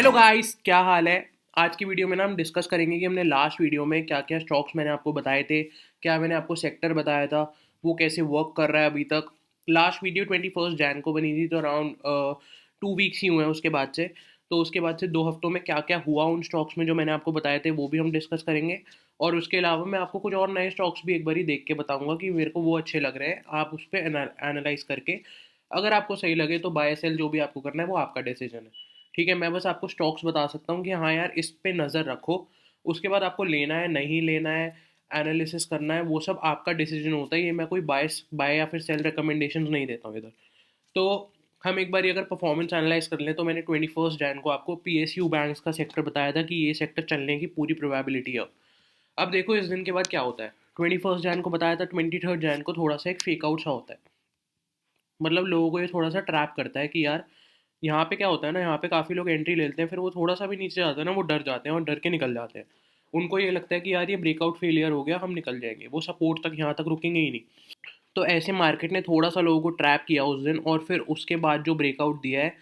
Hello guys, क्या हाल है। आज की वीडियो में ना हम डिस्कस करेंगे कि हमने लास्ट वीडियो में क्या क्या स्टॉक्स मैंने आपको बताए थे, क्या मैंने आपको सेक्टर बताया था, वो कैसे वर्क कर रहा है अभी तक। लास्ट वीडियो 21 जैन को बनी थी, तो अराउंड 2 वीक्स ही हुए हैं उसके बाद से। तो उसके बाद से 2 हफ्तों में क्या क्या हुआ उन स्टॉक्स में जो मैंने आपको बताए थे, वो भी हम डिस्कस करेंगे। और उसके अलावा मैं आपको कुछ और नए स्टॉक्स भी एक बार ही देख के बताऊंगा कि मेरे को वो अच्छे लग रहे हैं। आप उस पर एनालाइज करके अगर आपको सही लगे तो बाय सेल जो भी आपको करना है वो आपका डिसीजन है। ठीक है, मैं बस आपको स्टॉक्स बता सकता हूँ कि हाँ यार, इस पे नज़र रखो। उसके बाद आपको लेना है नहीं लेना है, एनालिसिस करना है, वो सब आपका डिसीजन होता है। ये मैं कोई बाय या फिर सेल रिकमेंडेशंस नहीं देता हूँ इधर। तो हम एक बार अगर परफॉर्मेंस एनालाइज कर लें, तो मैंने 21 जैन को आपको PSU बैंक्स का सेक्टर बताया था कि ये सेक्टर चलने की पूरी प्रोबेबिलिटी है। अब देखो इस दिन के बाद क्या होता है। 21 जैन को बताया था, 23 जैन को थोड़ा सा एक फेक आउट सा होता है। मतलब लोगों को ये थोड़ा सा ट्रैप करता है कि यार, यहाँ पे क्या होता है ना, यहाँ पे काफ़ी लोग एंट्री ले लेते हैं, फिर वो थोड़ा सा भी नीचे जाते हैं ना, वो डर जाते हैं और डर के निकल जाते हैं। उनको ये लगता है कि यार ये ब्रेकआउट फेलियर हो गया, हम निकल जाएंगे, वो सपोर्ट तक यहाँ तक रुकेंगे ही नहीं। तो ऐसे मार्केट ने थोड़ा सा लोगों को ट्रैप किया उस दिन, और फिर उसके बाद जो ब्रेकआउट दिया है,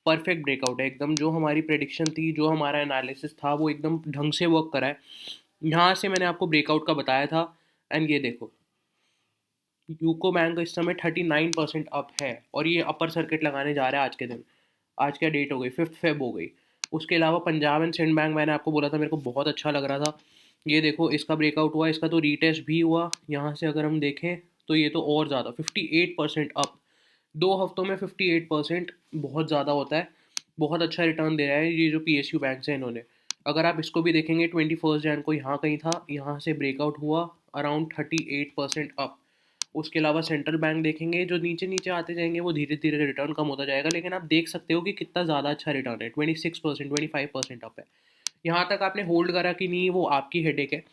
परफेक्ट ब्रेकआउट है एकदम। जो हमारी प्रेडिक्शन थी, जो हमारा एनालिसिस था, वो एकदम ढंग से वर्क करा है। यहाँ से मैंने आपको ब्रेकआउट का बताया था। एंड ये देखो, यूको बैंक इस समय 39% अप है, और ये अपर सर्किट लगाने जा रहा है आज के दिन। आज क्या डेट हो गई, 5 फेब हो गई। उसके अलावा पंजाब एंड सिंध बैंक मैंने आपको बोला था, मेरे को बहुत अच्छा लग रहा था। ये देखो, इसका ब्रेकआउट हुआ, इसका तो रीटेस्ट भी हुआ। यहाँ से अगर हम देखें तो ये तो और ज़्यादा 58% अप। 2 हफ्तों में 58% बहुत ज़्यादा होता है। बहुत अच्छा रिटर्न दे रहा है ये जो PSU बैंक है इन्होंने। अगर आप इसको भी देखेंगे, 21 जैन को यहाँ कहीं था, यहाँ से ब्रेकआउट हुआ, अराउंड 38% अप। उसके अलावा सेंट्रल बैंक देखेंगे, जो नीचे नीचे आते जाएंगे वो धीरे धीरे रिटर्न कम होता जाएगा, लेकिन आप देख सकते हो कि कितना ज़्यादा अच्छा रिटर्न है। 26%, 25% अप है। यहाँ तक आपने होल्ड करा कि नहीं, वो आपकी हेडेक है।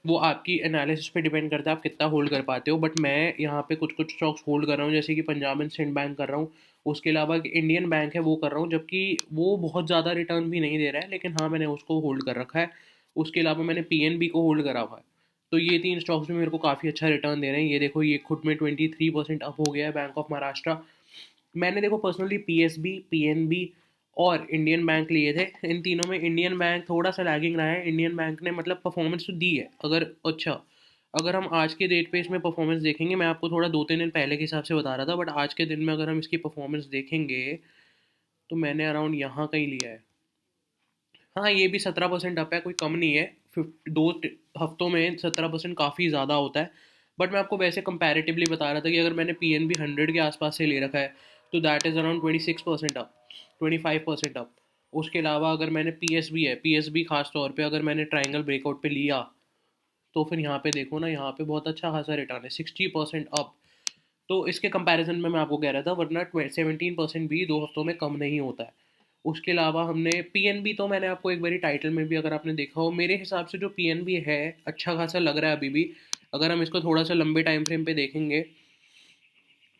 वो आपकी एनालिसिस पे डिपेंड करता है आप कितना होल्ड कर पाते हो। बट मैं यहाँ पे कुछ कुछ स्टॉक्स होल्ड कर रहा हूँ, जैसे कि पंजाब एंड सिंध बैंक कर रहा हूँ। उसके अलावा एक इंडियन बैंक है, वो कर रहा हूँ, जबकि वो बहुत ज़्यादा रिटर्न भी नहीं दे रहा है, लेकिन हाँ मैंने उसको होल्ड कर रखा है। उसके अलावा मैंने PNB को होल्ड करा हुआ है। तो ये 3 स्टॉक्स भी मेरे को काफ़ी अच्छा रिटर्न दे रहे हैं। ये देखो, ये खुद में 23% अप हो गया है, बैंक ऑफ महाराष्ट्र। मैंने देखो पर्सनली PSB, PNB और इंडियन बैंक लिए थे। इन तीनों में इंडियन बैंक थोड़ा सा लैगिंग रहा है। इंडियन बैंक ने मतलब परफॉर्मेंस तो दी है। अगर अच्छा, अगर हम आज के डेट पे इसमें परफॉर्मेंस देखेंगे, मैं आपको थोड़ा 2-3 दिन पहले के हिसाब से बता रहा था, बट आज के दिन में अगर हम इसकी परफॉर्मेंस देखेंगे, तो मैंने अराउंड यहाँ कहीं लिया है। हाँ, ये भी 17% अप है, कोई कम नहीं है। 2 हफ्तों में 17% काफ़ी ज़्यादा होता है। बट मैं आपको वैसे कंपैरेटिवली बता रहा था कि अगर मैंने PNB 100 के आसपास से ले रखा है, तो that is around 26% up, 25% up. उसके अलावा अगर मैंने PSB है, PSB खास तौर पे अगर मैंने ट्रायंगल ब्रेकआउट पे लिया, तो फिर यहाँ पे देखो ना, यहाँ पे बहुत अच्छा खासा रिटर्न है, 60% अप। तो इसके कंपैरिजन में मैं आपको कह रहा था, वरना 17% भी 2 हफ्तों में कम नहीं होता है। उसके अलावा हमने PNB, तो मैंने आपको एक बारी टाइटल में भी अगर आपने देखा हो, मेरे हिसाब से जो PNB है अच्छा खासा लग रहा है अभी भी। अगर हम इसको थोड़ा सा लंबे टाइम फ्रेम पे देखेंगे,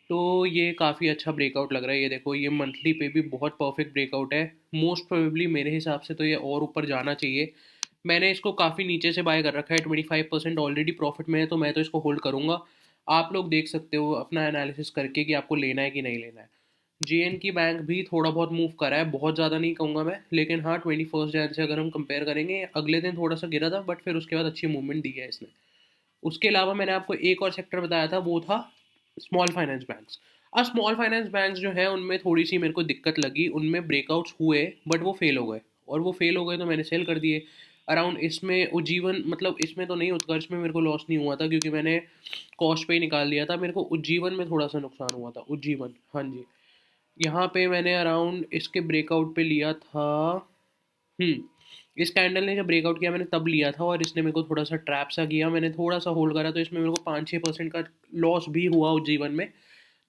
तो ये काफ़ी अच्छा ब्रेकआउट लग रहा है। ये देखो, ये मंथली पे भी बहुत परफेक्ट ब्रेकआउट है। मोस्ट प्रोबेबली मेरे हिसाब से तो ये और ऊपर जाना चाहिए। मैंने इसको काफ़ी नीचे से बाय कर रखा है, 25% ऑलरेडी प्रॉफिट में है, तो मैं तो इसको होल्ड करूँगा। आप लोग देख सकते हो अपना एनालिसिस करके कि आपको लेना है कि नहीं लेना है। JN की बैंक भी थोड़ा बहुत मूव करा है, बहुत ज़्यादा नहीं कहूँगा मैं, लेकिन हाँ 21 जैन से अगर हम कंपेयर करेंगे, अगले दिन थोड़ा सा गिरा था, बट फिर उसके बाद अच्छी मूवमेंट दी है इसने। उसके अलावा मैंने आपको एक और सेक्टर बताया था, वो था स्मॉल फाइनेंस बैंक्स। अब स्मॉल फाइनेंस बैंक्स जो है, उनमें थोड़ी सी मेरे को दिक्कत लगी। उनमें ब्रेकआउट्स हुए, बट वो फेल हो गए, और वो फेल हो गए तो मैंने सेल कर दिए। अराउंड इसमें उज्जीवन, मतलब इसमें तो नहीं, उत्कर्ष में मेरे को लॉस नहीं हुआ था, क्योंकि मैंने कॉस्ट पे ही निकाल लिया था। मेरे को उज्जीवन में थोड़ा सा नुकसान हुआ था, उज्जीवन, हाँ जी। यहाँ पे मैंने अराउंड इसके ब्रेकआउट पे लिया था। इस कैंडल ने जब ब्रेकआउट किया, मैंने तब लिया था, और इसने मेरे को थोड़ा सा ट्रैप सा किया। मैंने थोड़ा सा होल्ड करा, तो इसमें मेरे को 5-6% का लॉस भी हुआ उज्जीवन में।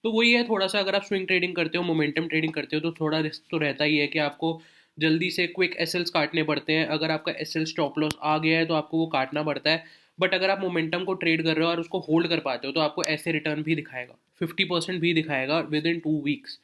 तो वही है, थोड़ा सा अगर आप स्विंग ट्रेडिंग करते हो, मोमेंटम ट्रेडिंग करते हो, तो थोड़ा रिस्क तो रहता ही है कि आपको जल्दी से क्विक एसएल्स काटने पड़ते हैं। अगर आपका एसएल स्टॉप लॉस आ गया है, तो आपको वो काटना पड़ता है। बट अगर आप मोमेंटम को ट्रेड कर रहे हो और उसको होल्ड कर पाते हो, तो आपको ऐसे रिटर्न भी दिखाएगा, 50% भी दिखाएगा विद इन 2 वीक्स।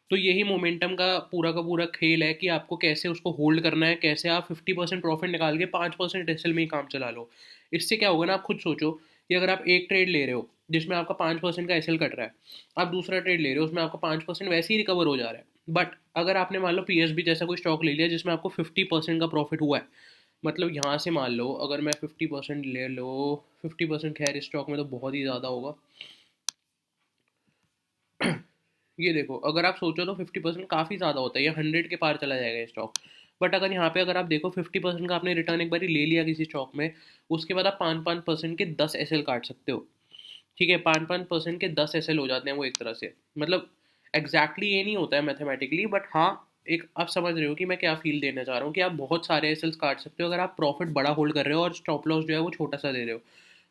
तो यही मोमेंटम का पूरा खेल है कि आपको कैसे उसको होल्ड करना है, कैसे आप 50% प्रॉफिट निकाल के 5% एसएल में ही काम चला लो। इससे क्या होगा ना, आप खुद सोचो कि अगर आप एक ट्रेड ले रहे हो जिसमें आपका 5% का एसएल कट रहा है, आप दूसरा ट्रेड ले रहे हो उसमें आपका 5% वैसे ही रिकवर हो जा रहा है, बट अगर आपने मान लो पीएसबी जैसा कोई स्टॉक ले लिया जिसमें आपको 50% का प्रॉफिट हुआ है, मतलब यहाँ से मान लो अगर मैं 50% ले लो, 50% खैर इस स्टॉक में तो बहुत ही ज़्यादा होगा। ये देखो अगर आप सोचो तो 50% काफ़ी ज़्यादा होता है, ये 100 के पार चला जाएगा ये स्टॉक। बट अगर यहाँ पे अगर आप देखो 50% का आपने रिटर्न एक बार ले लिया किसी स्टॉक में, उसके बाद आप 5-5% के 10 SL काट सकते हो। ठीक है, 5-5% के 10 SL हो जाते हैं वो एक तरह से, मतलब एग्जैक्टली ये नहीं होता है मैथमेटिकली, बट हाँ एक आप समझ रहे हो कि मैं क्या फील देना चाह रहा हूँ कि आप बहुत सारे एसएल्स काट सकते हो अगर आप प्रॉफिट बड़ा होल्ड कर रहे हो और स्टॉप लॉस जो है वो छोटा सा दे रहे हो।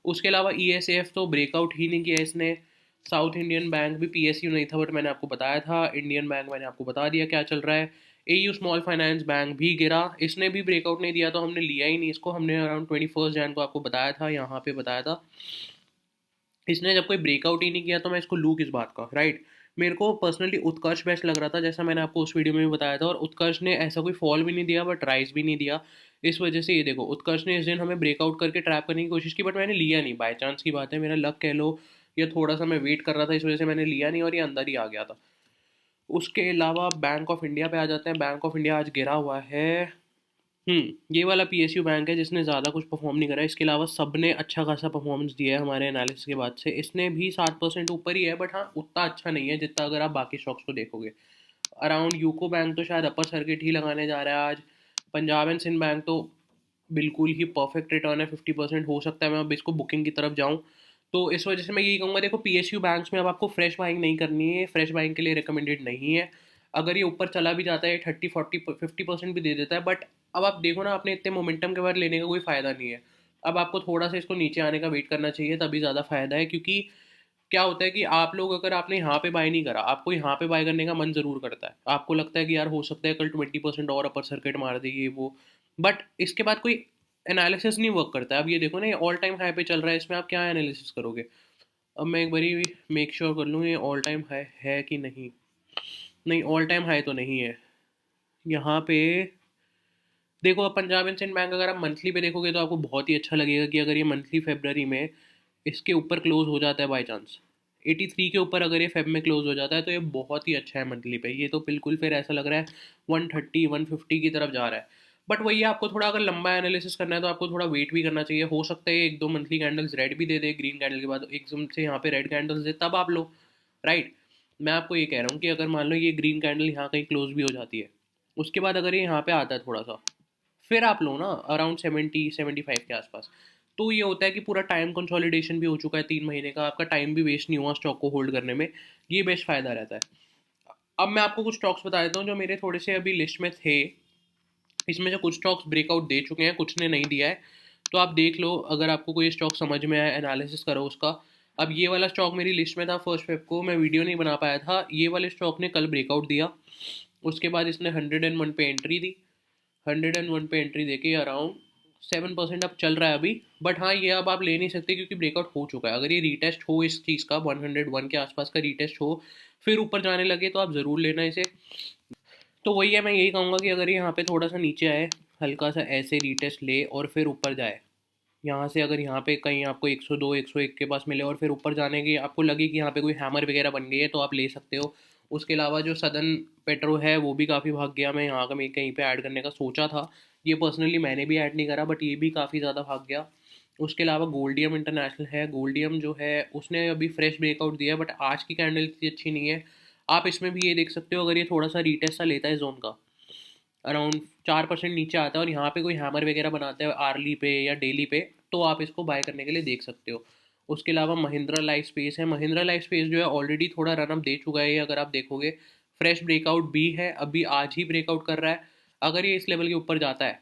उसके अलावा ईएसएफ तो ब्रेकआउट ही नहीं किया इसने। साउथ इंडियन बैंक भी पीएसयू नहीं था बट मैंने आपको बताया था। इंडियन बैंक मैंने आपको बता दिया क्या चल रहा है। एयू स्मॉल फाइनेंस बैंक भी गिरा, इसने भी ब्रेकआउट नहीं दिया तो हमने लिया ही नहीं इसको। हमने अराउंड 21 जैन को आपको बताया था, यहाँ पे बताया था। इसने जब कोई ब्रेकआउट ही नहीं किया तो मैं इसको लूँ किस बात का, राइट। मेरे को पर्सनली उत्कर्ष बेस्ट लग रहा था जैसा मैंने आपको उस वीडियो में भी बताया था, और उत्कर्ष ने ऐसा कोई फॉल भी नहीं दिया बट राइज भी नहीं दिया। इस वजह से ये देखो उत्कर्ष ने इस दिन हमें ब्रेकआउट करके ट्रैप करने की कोशिश की बट मैंने लिया नहीं, बाय चांस की बात है, मेरा लक कह लो, या थोड़ा सा मैं वेट कर रहा था इस वजह से मैंने लिया नहीं और ये अंदर ही आ गया था। उसके अलावा बैंक ऑफ इंडिया पे आ जाते हैं। बैंक ऑफ इंडिया आज गिरा हुआ है। ये वाला पीएसयू बैंक है जिसने ज़्यादा कुछ परफॉर्म नहीं करा है, इसके अलावा सब ने अच्छा खासा परफॉर्मेंस दिया है हमारे एनालिसिस के बाद से। इसने भी 7% ऊपर ही है बट हाँ उतना अच्छा नहीं है जितना अगर आप बाकी स्टॉक्स को देखोगे। अराउंड यूको बैंक तो शायद अपर सर्किट ही लगाने जा रहा है आज। पंजाब एंड सिंध बैंक तो बिल्कुल ही परफेक्ट रिटर्न है, 50% हो सकता है मैं अब इसको बुकिंग की तरफ जाऊँ। तो इस वजह से मैं यही कहूँगा, देखो पीएसयू बैंक्स में अब आपको फ्रेश बाइंग नहीं करनी है, फ्रेश बाइंग के लिए रिकमेंडेड नहीं है। अगर ये ऊपर चला भी जाता है 30-40-50% भी दे देता है, बट अब आप देखो ना अपने इतने मोमेंटम के बाद लेने का कोई फ़ायदा नहीं है। अब आपको थोड़ा सा इसको नीचे आने का वेट करना चाहिए तभी ज़्यादा फ़ायदा है, क्योंकि क्या होता है कि आप लोग अगर आपने यहाँ पे बाय नहीं करा, आपको यहाँ पे बाय करने का मन ज़रूर करता है, आपको लगता है कि यार हो सकता है कल 20% और अपर सर्किट मार दे ये वो, बट इसके बाद कोई एनालिसिस नहीं वर्क करता है। अब ये देखो ना ये ऑल टाइम हाई पे चल रहा है, इसमें आप क्या एनालिसिस करोगे। अब मैं एक बारी मेक श्योर कर लूँ ये ऑल टाइम हाई है कि नहीं। नहीं, ऑल टाइम हाई तो नहीं है यहाँ पे। देखो अब पंजाब एंड सिंध बैंक अगर आप मंथली पे देखोगे तो आपको बहुत ही अच्छा लगेगा कि अगर ये मंथली फेबररी में इसके ऊपर क्लोज हो जाता है बाई चांस 83 के ऊपर, अगर ये फेब में क्लोज हो जाता है तो ये बहुत ही अच्छा है मंथली पे। ये तो बिल्कुल फिर ऐसा लग रहा है 130-150 की तरफ जा रहा है। बट वही है, आपको थोड़ा अगर लंबा एनालिसिस करना है तो आपको थोड़ा वेट भी करना चाहिए। हो सकता है एक दो मंथली कैंडल्स रेड भी दे दे, ग्रीन कैंडल के बाद एकदम से यहाँ पे रेड कैंडल्स दे तब आप लो, राइट। मैं आपको ये कह रहा हूँ कि अगर मान लो ये ग्रीन कैंडल यहाँ कहीं क्लोज भी हो जाती है, उसके बाद अगर ये यहाँ पे आता है थोड़ा सा, फिर आप लो ना अराउंड 70-75 के आसपास। तो ये होता है कि पूरा टाइम कंसोलिडेशन भी हो चुका है 3 महीने का, आपका टाइम भी वेस्ट नहीं हुआ स्टॉक को होल्ड करने में। ये बेस्ट फ़ायदा रहता है। अब मैं आपको कुछ स्टॉक्स बता देता हूँ जो मेरे थोड़े से अभी लिस्ट में थे। इसमें से कुछ स्टॉक्स ब्रेकआउट दे चुके हैं, कुछ ने नहीं दिया है। तो आप देख लो अगर आपको कोई स्टॉक समझ में आया, एनालिसिस करो उसका। अब ये वाला स्टॉक मेरी लिस्ट में था 1 फेब को, मैं वीडियो नहीं बना पाया था। ये वाले स्टॉक ने कल ब्रेकआउट दिया, उसके बाद इसने 101 पे एंट्री दी। 101 पे एंट्री देके अराउंड 7% अब चल रहा है अभी। बट हाँ ये अब आप ले नहीं सकते क्योंकि ब्रेकआउट हो चुका है। अगर ये रीटेस्ट हो इस चीज़ का 101 के आसपास का रीटेस्ट हो, फिर ऊपर जाने लगे तो आप ज़रूर लेना इसे। तो वही है, मैं यही कहूँगा कि अगर ये यहाँ पे थोड़ा सा नीचे आए, हल्का सा ऐसे रीटेस्ट ले और फिर ऊपर जाए, यहाँ से अगर यहाँ पे कहीं आपको 102 101 के पास मिले और फिर ऊपर जाने की आपको लगे कि यहाँ पे कोई हैमर वगैरह बन गई है तो आप ले सकते हो। उसके अलावा जो सदर्न पेट्रो है वो भी काफ़ी भाग गया, मैं यहाँ का मैं कहीं पे ऐड करने का सोचा था, ये पर्सनली मैंने भी ऐड नहीं करा बट ये भी काफ़ी ज़्यादा भाग गया। उसके अलावा गोल्डियम इंटरनेशनल है, गोल्डियम जो है उसने अभी फ्रेश ब्रेकआउट दिया बट आज की कैंडल इतनी अच्छी नहीं है। आप इसमें भी ये देख सकते हो, अगर ये थोड़ा सा रीटेस्ट सा लेता है जोन का, अराउंड 4% नीचे आता है और यहाँ पे कोई हैमर वगैरह बनाता है आर्ली पे या डेली पे, तो आप इसको बाय करने के लिए देख सकते हो। उसके अलावा महिंद्रा लाइफ स्पेस है, महिंद्रा लाइफ स्पेस जो है ऑलरेडी थोड़ा रनअप दे चुका है, ये अगर आप देखोगे फ्रेश ब्रेकआउट भी है, अभी आज ही ब्रेकआउट कर रहा है। अगर ये इस लेवल के ऊपर जाता है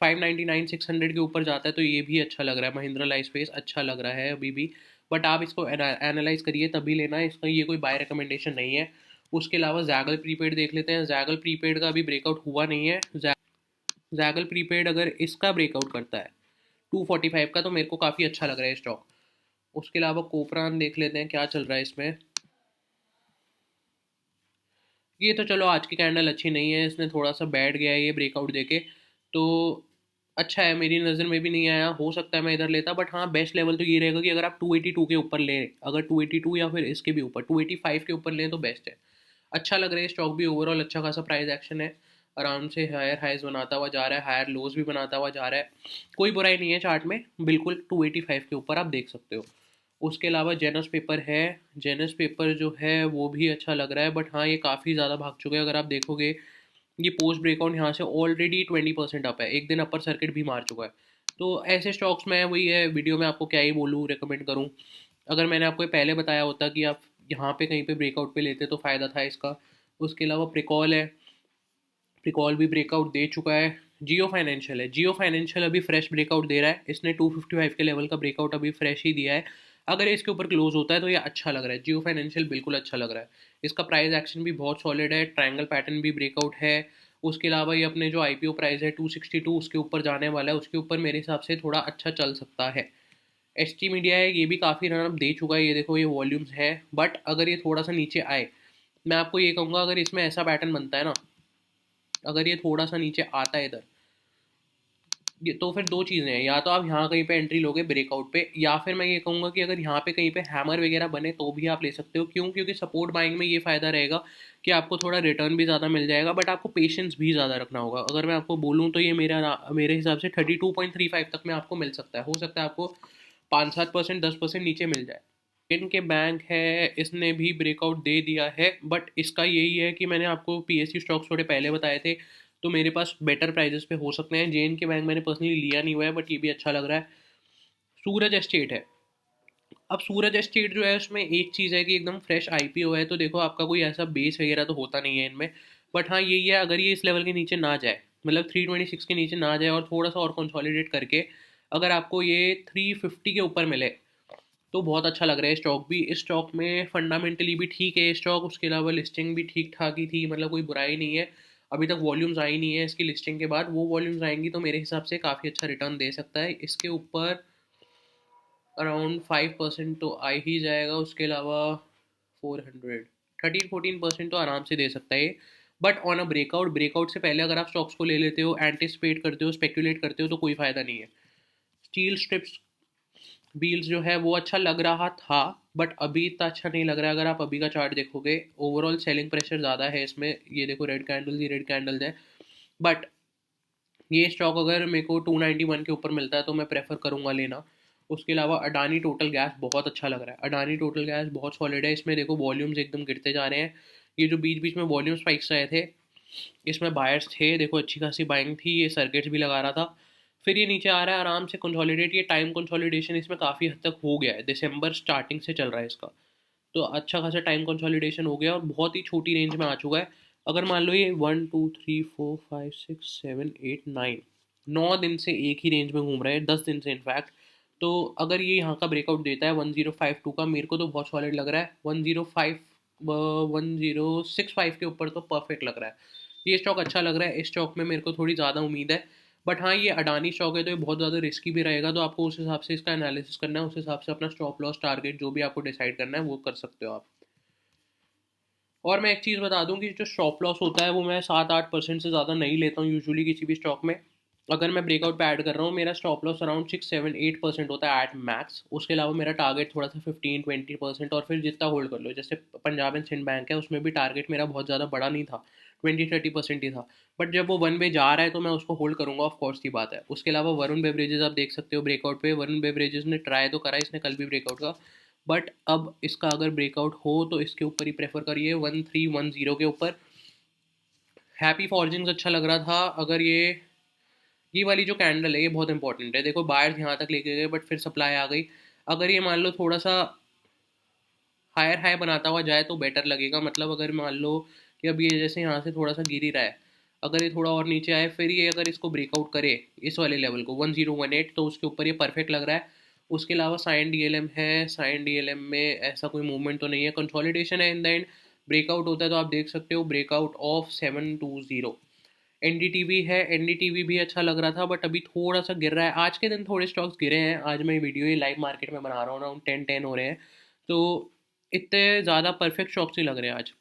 599 600 के ऊपर जाता है तो ये भी अच्छा लग रहा है, महिंद्रा लाइफ स्पेस अच्छा लग रहा है अभी भी। बट आप इसको एनालाइज करिए तभी लेना है, इसका ये कोई बाय रिकमेंडेशन नहीं है। उसके अलावा जैगल प्रीपेड देख लेते हैं। जैगल प्रीपेड का अभी ब्रेकआउट हुआ नहीं है। जैगल प्रीपेड अगर इसका ब्रेकआउट करता है 245 का तो मेरे को काफ़ी अच्छा लग रहा है स्टॉक। उसके अलावा कोपरान देख लेते हैं क्या चल रहा है इसमें। ये तो चलो आज की कैंडल अच्छी नहीं है, इसने थोड़ा सा बैठ गया है ये ब्रेकआउट देके, तो अच्छा है, मेरी नज़र में भी नहीं आया, हो सकता है मैं इधर लेता। बट हाँ बेस्ट लेवल तो ये रहेगा कि अगर आप 282 के ऊपर लें, अगर 282 या फिर इसके भी ऊपर 285 के ऊपर लें तो बेस्ट है। अच्छा लग रहा है स्टॉक भी, ओवरऑल अच्छा खासा प्राइस एक्शन है, आराम से हायर हाइज बनाता हुआ जा रहा है, हायर लोज भी बनाता हुआ जा रहा है, कोई बुराई नहीं है चार्ट में, बिल्कुल 285 के ऊपर आप देख सकते हो। उसके अलावा जेनस पेपर है, जेनस पेपर जो है वो भी अच्छा लग रहा है, बट हाँ ये काफ़ी ज़्यादा भाग चुके हैं। अगर आप देखोगे ये पोस्ट ब्रेकआउट यहाँ से ऑलरेडी 20% अप है, एक दिन अपर सर्किट भी मार चुका है। तो ऐसे स्टॉक्स में वही है, वीडियो में आपको क्या ही बोलूँ, रिकमेंड करूँ। अगर मैंने आपको ये पहले बताया होता कि आप यहाँ पे कहीं पे ब्रेकआउट पे लेते तो फ़ायदा था इसका। उसके अलावा प्रिकॉल है, प्रिकॉल भी ब्रेकआउट दे चुका है। जियो फाइनेंशियल है, जियो फाइनेंशियल अभी फ्रेश ब्रेकआउट दे रहा है, इसने 255 के लेवल का ब्रेकआउट अभी फ्रेश ही दिया है। अगर ये इसके ऊपर क्लोज होता है तो ये अच्छा लग रहा है, जियो फाइनेंशियल बिल्कुल अच्छा लग रहा है। इसका प्राइस एक्शन भी बहुत सॉलिड है, ट्रायंगल पैटर्न भी ब्रेकआउट है। उसके अलावा ये अपने जो आईपीओ प्राइस है 262 उसके ऊपर जाने वाला है, उसके ऊपर मेरे हिसाब से थोड़ा अच्छा चल सकता है। एच टी मीडिया है, ये भी काफ़ी रनअप दे चुका है, ये देखो ये वॉल्यूम्स है। बट अगर ये थोड़ा सा नीचे आए, मैं आपको ये कहूँगा अगर इसमें ऐसा पैटर्न बनता है ना, अगर ये थोड़ा सा नीचे आता है इधर, तो फिर दो चीज़ें हैं, या तो आप यहाँ कहीं पे एंट्री लोगे ब्रेकआउट पे, या फिर मैं ये कहूँगा कि अगर यहाँ पे कहीं पे हैमर वगैरह बने तो भी आप ले सकते हो। क्यों? क्योंकि सपोर्ट बाइंग में ये फ़ायदा रहेगा कि आपको थोड़ा रिटर्न भी ज़्यादा मिल जाएगा, बट आपको पेशेंस भी ज़्यादा रखना होगा। अगर मैं आपको बोलूँ तो ये मेरे हिसाब से 32.35 तक में आपको मिल सकता है, हो सकता है आपको 5-7%, 10% नीचे मिल जाए। इनके बैंक है, इसने भी ब्रेकआउट दे दिया है, बट इसका यही है कि मैंने आपको पीएसयू स्टॉक्स थोड़े पहले बताए थे, तो मेरे पास बेटर प्राइजेस पे हो सकते हैं। जेन के बैंक मैंने पर्सनली लिया नहीं हुआ है, बट ये भी अच्छा लग रहा है। सूरज एस्टेट है, अब सूरज एस्टेट जो है उसमें एक चीज़ है कि एकदम फ्रेश आईपीओ है, तो देखो आपका कोई ऐसा बेस वगैरह तो होता नहीं है इनमें। बट हाँ यही है, अगर ये इस लेवल के नीचे ना जाए, मतलब 326 के नीचे ना जाए और थोड़ा सा और कंसोलिडेट करके अगर आपको ये 350 के ऊपर मिले तो बहुत अच्छा लग रहा है स्टॉक भी। इस स्टॉक में फंडामेंटली भी ठीक है स्टॉक, उसके अलावा लिस्टिंग भी ठीक ठाक ही थी, मतलब कोई बुराई नहीं है। अभी तक वॉल्यूम्स आई नहीं है इसकी लिस्टिंग के बाद, वो वॉल्यूम्स आएंगी तो मेरे हिसाब से काफ़ी अच्छा रिटर्न दे सकता है। इसके ऊपर अराउंड 5% तो आ ही जाएगा, उसके अलावा 400 13-14% तो आराम से दे सकता है। But on a breakout, breakout से पहले अगर आप स्टॉक्स को ले लेते हो, एंटिसिपेट करते हो, स्पेकुलेट करते हो, तो कोई फ़ायदा नहीं है। स्टील स्ट्रिप्स बील्स जो है वो अच्छा लग रहा था, बट अभी इतना अच्छा नहीं लग रहा है। अगर आप अभी का चार्ट देखोगे, ओवरऑल सेलिंग प्रेशर ज़्यादा है इसमें, ये देखो रेड कैंडल्स ही रेड कैंडल्स है। बट ये स्टॉक अगर मेरे को 291 के ऊपर मिलता है तो मैं प्रेफर करूँगा लेना। उसके अलावा अडानी टोटल गैस बहुत अच्छा लग रहा है, अडानी टोटल गैस बहुत सॉलिड है, इसमें देखो वॉल्यूम्स एकदम गिरते जा रहे हैं। ये जो बीच बीच में वॉल्यूम स्पाइक्स आए थे, इसमें बायर्स थे, देखो अच्छी खासी बाइंग थी, ये सर्किट्स भी लगा रहा था। फिर ये नीचे आ रहा है आराम से कंसोलिडेट, ये टाइम कंसोलिडेशन इसमें काफ़ी हद तक हो गया है, दिसंबर स्टार्टिंग से चल रहा है इसका। तो अच्छा खासा टाइम कंसोलिडेशन हो गया और बहुत ही छोटी रेंज में आ चुका है। अगर मान लो ये 1 2 3 4 5 6 7 8 9 9 दिन से एक ही रेंज में घूम रहा है, 10 दिन से इनफैक्ट। तो अगर ये यहाँ का ब्रेकआउट देता है 1052 का, मेरे को तो बहुत सॉलिड लग रहा है। 1065 के ऊपर तो परफेक्ट लग रहा है, ये स्टॉक अच्छा लग रहा है। इस स्टॉक में मेरे को थोड़ी ज़्यादा उम्मीद है। बट हाँ ये अडानी स्टॉक है तो ये बहुत ज़्यादा रिस्की भी रहेगा, तो आपको उस हिसाब से इसका एनालिसिस करना है, उस हिसाब से अपना स्टॉप लॉस टारगेट जो भी आपको डिसाइड करना है वो कर सकते हो आप। और मैं एक चीज़ बता दूं कि जो स्टॉप लॉस होता है वो मैं 7-8% से ज़्यादा नहीं लेता हूँ यूजुअली किसी भी स्टॉक में। अगर मैं ब्रेकआउट पे ऐड कर रहा हूँ, मेरा स्टॉप लॉस अराउंड 6-7-8% होता है एट मैक्स। उसके अलावा मेरा टारगेट थोड़ा सा 15-20%, और फिर जितना होल्ड कर लो, जैसे पंजाब एंड सिंध बैंक है उसमें भी टारगेट मेरा बहुत ज़्यादा बड़ा नहीं था, 20-30% ही था। बट जब वो वन वे जा रहा है तो मैं उसको होल्ड करूँगा, ऑफ कोर्स की बात है। उसके अलावा वरुण बेवरेजेस आप देख सकते हो ब्रेकआउट पे, वरुण बेवरेजेस ने ट्राई तो करा, इसने कल भी ब्रेकआउट का। बट अब इसका अगर ब्रेकआउट हो तो इसके ऊपर ही प्रेफर करिए, 1310 के ऊपर। हैप्पी फॉर्जिंग्स अच्छा लग रहा था। अगर ये वाली जो कैंडल है ये बहुत इंपॉर्टेंट है, देखो बायर्स यहाँ तक लेके गए बट फिर सप्लाई आ गई। अगर ये मान लो थोड़ा सा हायर हाई बनाता हुआ जाए तो बेटर लगेगा, मतलब अगर मान लो कि अब ये जैसे यहाँ से थोड़ा सा गिर ही रहा है, अगर ये थोड़ा और नीचे आए फिर ये अगर इसको ब्रेकआउट करे इस वाले लेवल को 1018, तो उसके ऊपर ये परफेक्ट लग रहा है। उसके अलावा साइन डीएलएम है, साइन डीएलएम में ऐसा कोई मूवमेंट तो नहीं है, कंसोलिडेशन है इन द एंड। ब्रेकआउट होता है तो आप देख सकते हो ब्रेकआउट ऑफ 720। एनडीटीवी है, एनडीटीवी भी अच्छा लग रहा था बट अभी थोड़ा सा गिर रहा है, आज के दिन थोड़े स्टॉक्स गिरे हैं। आज मैं वीडियो ही लाइव मार्केट में बना रहा हूँ, अराउंड 10-10 हो रहे हैं, तो इतने ज़्यादा परफेक्ट स्टॉक्स नहीं लग रहे हैं आज।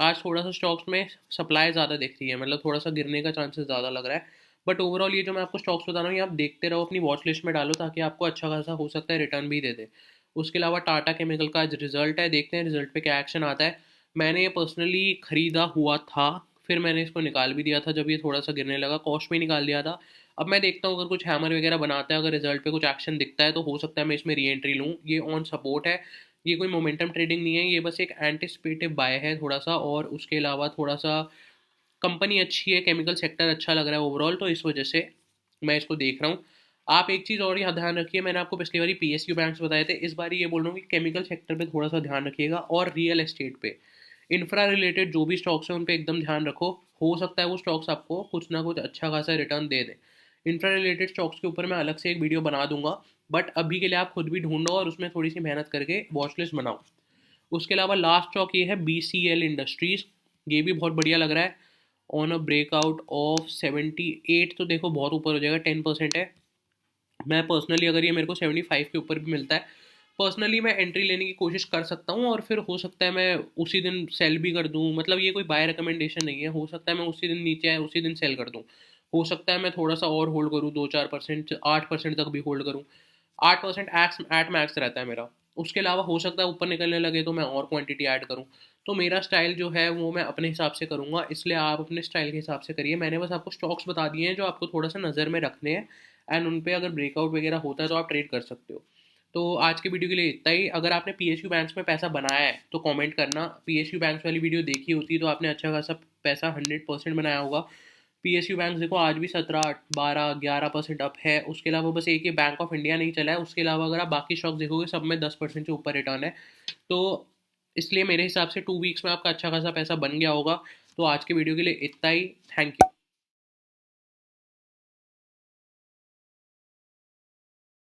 आज थोड़ा सा स्टॉक्स में सप्लाई ज़्यादा दिख रही है, मतलब थोड़ा सा गिरने का चांसेस ज़्यादा लग रहा है। बट ओवरऑल ये जो मैं आपको स्टॉक्स बता रहा हूँ ये आप देखते रहो, अपनी वॉच लिस्ट में डालो ताकि आपको अच्छा खासा हो सकता है रिटर्न भी दे दे। उसके अलावा टाटा केमिकल का आज रिजल्ट है, देखते हैं रिजल्ट पे क्या एक्शन आता है। मैंने ये पर्सनली ख़रीदा हुआ था, फिर मैंने इसको निकाल भी दिया था जब ये थोड़ा सा गिरने लगा, कॉस्ट में निकाल दिया था। अब मैं देखता हूँ अगर कुछ हैमर वगैरह बनाता है, अगर रिजल्ट पे कुछ एक्शन दिखता है तो हो सकता है मैं इसमें री एंट्री लूँ। ये ऑन सपोर्ट है, ये कोई मोमेंटम ट्रेडिंग नहीं है, ये बस एक एंटिसिपेटिव बाय है थोड़ा सा। और उसके अलावा थोड़ा सा कंपनी अच्छी है, केमिकल सेक्टर अच्छा लग रहा है ओवरऑल, तो इस वजह से मैं इसको देख रहा हूँ। आप एक चीज़ और यहाँ ध्यान रखिए, मैंने आपको पिछली बारी पीएसयू बैंक्स बताए थे, इस बार ये बोल रहा हूँ कि केमिकल सेक्टर पे थोड़ा सा ध्यान रखिएगा और रियल एस्टेट पे, इंफ्रा रिलेटेड जो भी स्टॉक्स हैं उन पे एकदम ध्यान रखो। हो सकता है वो स्टॉक्स आपको कुछ ना कुछ अच्छा खासा रिटर्न दे दें। इंफ्रा रिलेटेड स्टॉक्स के ऊपर मैं अलग से एक वीडियो बना दूंगा, बट अभी के लिए आप खुद भी ढूंढो और उसमें थोड़ी सी मेहनत करके वॉच लिस्ट बनाओ। उसके अलावा लास्ट स्टॉक ये है BCL इंडस्ट्रीज़, ये भी बहुत बढ़िया लग रहा है। ऑन अ ब्रेकआउट ऑफ 78 तो देखो बहुत ऊपर हो जाएगा, 10% है। मैं पर्सनली अगर ये मेरे को 75 के ऊपर भी मिलता है, पर्सनली मैं एंट्री लेने की कोशिश कर सकता हूँ, और फिर हो सकता है मैं उसी दिन सेल भी कर दूँ। मतलब ये कोई बाय रिकमेंडेशन नहीं है, हो सकता है मैं उसी दिन नीचे आए उसी दिन सेल कर दूँ। हो सकता है मैं थोड़ा सा और होल्ड करूँ, 2-4%, 8% तक भी होल्ड करूँ। 8% एट मैक्स रहता है मेरा। उसके अलावा हो सकता है ऊपर निकलने लगे तो मैं और क्वांटिटी ऐड करूँ। तो मेरा स्टाइल जो है वो मैं अपने हिसाब से करूँगा, इसलिए आप अपने स्टाइल के हिसाब से करिए। मैंने बस आपको स्टॉक्स बता दिए हैं जो आपको थोड़ा सा नज़र में रखने हैं, एंड उन पे अगर ब्रेकआउट वगैरह होता है तो आप ट्रेड कर सकते हो। तो आज के वीडियो के लिए इतना ही। अगर आपने PSU बैंक्स में पैसा बनाया है तो कमेंट करना। PSU बैंक्स वाली वीडियो देखी होती तो आपने अच्छा खासा पैसा 100% बनाया होगा। PSU बैंक्स देखो आज भी 17, 12, 11% अप है। उसके अलावा बस एक ही बैंक ऑफ इंडिया नहीं चला है, उसके अलावा अगर आप बाकी स्टॉक देखोगे सब में 10% से ऊपर रिटर्न है। तो इसलिए मेरे हिसाब से 2 वीक्स में आपका अच्छा खासा पैसा बन गया होगा। तो आज के वीडियो के लिए इतना ही। Thank you.